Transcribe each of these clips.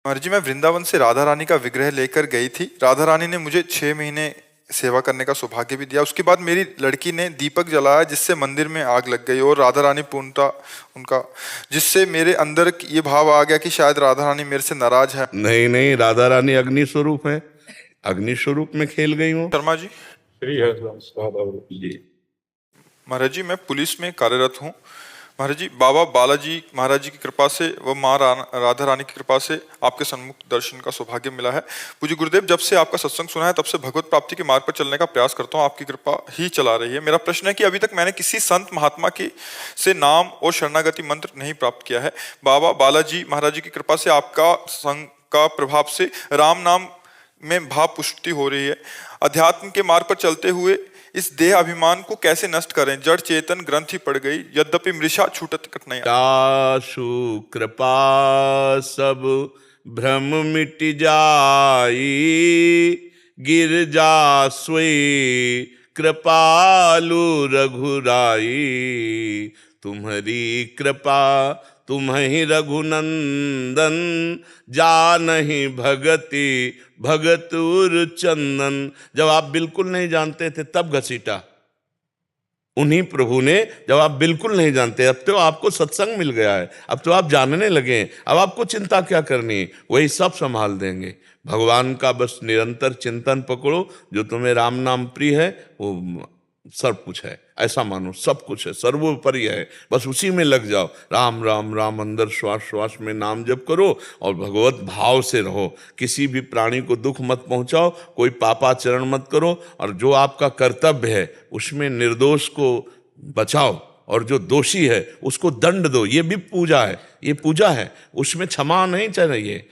महाराज जी, मैं वृंदावन से राधा रानी का विग्रह लेकर गई थी। राधा रानी ने मुझे 6 महीने सेवा करने का सौभाग्य भी दिया। उसके बाद मेरी लड़की ने दीपक जलाया जिससे मंदिर में आग लग गई और राधा रानी पूर्णतः उनका, जिससे मेरे अंदर ये भाव आ गया कि शायद राधा रानी मेरे से नाराज है। नहीं नहीं, राधा रानी अग्नि स्वरूप है, अग्नि स्वरूप में खेल गई हूँ। शर्मा जी, महाराज जी मैं पुलिस में कार्यरत हूँ। महाराज जी, बाबा बालाजी महाराज जी की कृपा से व माँ राधा रानी की कृपा से आपके सन्मुख दर्शन का सौभाग्य मिला है। पूज्य गुरुदेव, जब से आपका सत्संग सुना है तब से भगवत प्राप्ति के मार्ग पर चलने का प्रयास करता हूँ। आपकी कृपा ही चला रही है। मेरा प्रश्न है कि अभी तक मैंने किसी संत महात्मा की से नाम और शरणागति मंत्र नहीं प्राप्त किया है। बाबा बालाजी महाराज जी की कृपा से आपका संग का प्रभाव से राम नाम में भाव पुष्टि हो रही है। अध्यात्म के मार्ग पर चलते हुए इस देह अभिमान को कैसे नष्ट करें? जड़ चेतन ग्रंथि पड़ गई, यद्यपि मृषा छूटत कठिनाई। तासु कृपा सब भ्रम मिट जाई, गिरजा सोई कृपालु रघुराई। तुम्हारी कृपा तुम्हि रघुनंदन, जानहि भगति भगतुर चंदन। जब आप बिल्कुल नहीं जानते थे तब घसीटा उन्हीं प्रभु ने, जब आप बिल्कुल नहीं जानते। अब तो आपको सत्संग मिल गया है, अब तो आप जानने लगे हैं, अब आपको चिंता क्या करनी है, वही सब संभाल देंगे। भगवान का बस निरंतर चिंतन पकड़ो। जो तुम्हें राम नाम प्रिय है वो सब कुछ है, ऐसा मानो सब कुछ है, सर्वोपरि है, बस उसी में लग जाओ। राम राम राम अंदर श्वास श्वास में नाम जप करो और भगवत भाव से रहो। किसी भी प्राणी को दुख मत पहुंचाओ, कोई पापाचरण मत करो, और जो आपका कर्तव्य है उसमें निर्दोष को बचाओ और जो दोषी है उसको दंड दो। ये भी पूजा है, ये पूजा है, उसमें क्षमा नहीं चाहिए।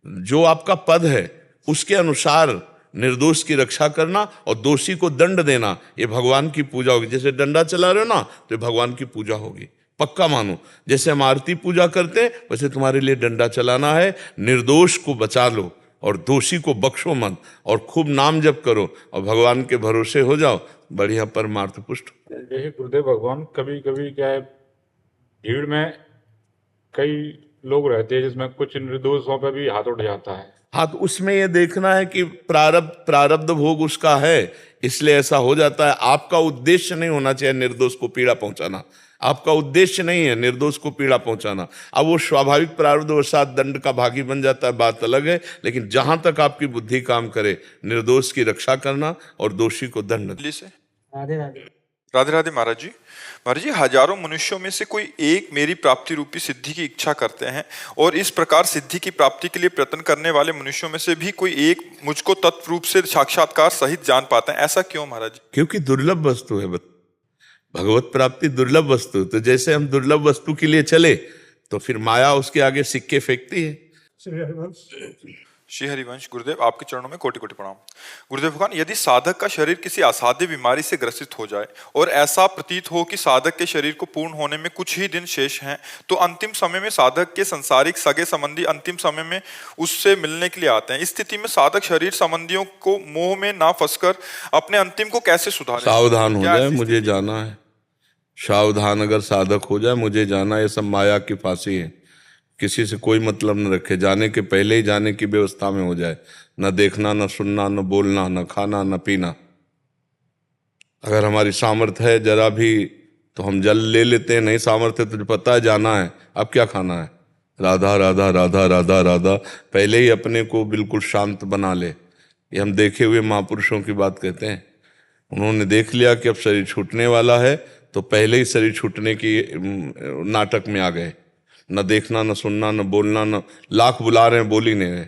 जो आपका पद है उसके अनुसार निर्दोष की रक्षा करना और दोषी को दंड देना, ये भगवान की पूजा होगी। जैसे डंडा चला रहे हो ना, तो भगवान की पूजा होगी, पक्का मानो। जैसे हम आरती पूजा करते हैं वैसे तुम्हारे लिए डंडा चलाना है। निर्दोष को बचा लो और दोषी को बख्शो मत, और खूब नाम जप करो और भगवान के भरोसे हो जाओ, बढ़िया परमार्थ पुष्ट। जैसे गुरुदेव भगवान, कभी कभी क्या है, भीड़ में कई लोग रहते हैं जिसमें कुछ निर्दोषों पे भी हाथ उठ जाता है। हाँ, तो उसमें ये देखना है कि प्रारब्ध भोग उसका है, इसलिए ऐसा हो जाता है। आपका उद्देश्य नहीं होना चाहिए निर्दोष को पीड़ा पहुंचाना, आपका उद्देश्य नहीं है निर्दोष को पीड़ा पहुंचाना। अब वो स्वाभाविक प्रारब्धवशात दंड का भागी बन जाता है, बात अलग है, लेकिन जहां तक आपकी बुद्धि काम करे, निर्दोष की रक्षा करना और दोषी को दंड। राधे राधे। राधे राधे महाराज जी। महाराज जी, हजारों मनुष्यों में से कोई एक मेरी प्राप्ति रूपी सिद्धि की इच्छा करते हैं, और इस प्रकार सिद्धि की प्राप्ति के लिए प्रयत्न करने वाले मनुष्यों में से भी कोई एक मुझको तत्व रूप से साक्षात्कार सहित जान पाते हैं। ऐसा क्यों महाराज? क्योंकि दुर्लभ वस्तु है भगवत प्राप्ति, दुर्लभ वस्तु। तो जैसे हम दुर्लभ वस्तु के लिए चले तो फिर माया उसके आगे सिक्के फेंकती है। श्री हरिवंश गुरुदेव, आपके चरणों में कोटि कोटि प्रणाम। गुरुदेव भगवान, यदि साधक का शरीर किसी असाध्य बीमारी से ग्रसित हो जाए और ऐसा प्रतीत हो कि साधक के शरीर को पूर्ण होने में कुछ ही दिन शेष हैं, तो अंतिम समय में साधक के संसारिक सगे संबंधी अंतिम समय में उससे मिलने के लिए आते हैं। इस स्थिति में साधक शरीर संबंधियों को मोह में ना फंसकर अपने अंतिम को कैसे सुधारे? सावधान हो जाए, मुझे जाना है। सावधान अगर साधक हो जाए, मुझे जाना, ये सब माया की फांसी है। किसी से कोई मतलब न रखे, जाने के पहले ही जाने की व्यवस्था में हो जाए। न देखना, न सुनना, न बोलना, न खाना, न पीना। अगर हमारी सामर्थ्य है जरा भी तो हम जल ले लेते हैं, नहीं सामर्थ्य तो पता है जाना है, अब क्या खाना है? राधा राधा राधा राधा राधा। पहले ही अपने को बिल्कुल शांत बना ले। ये हम देखे हुए महापुरुषों की बात कहते हैं। उन्होंने देख लिया कि अब शरीर छूटने वाला है, तो पहले ही शरीर छूटने की नाटक में आ गए। न देखना, न सुनना, न बोलना, न लाख बुला रहे हैं, बोल ही नहीं रहे।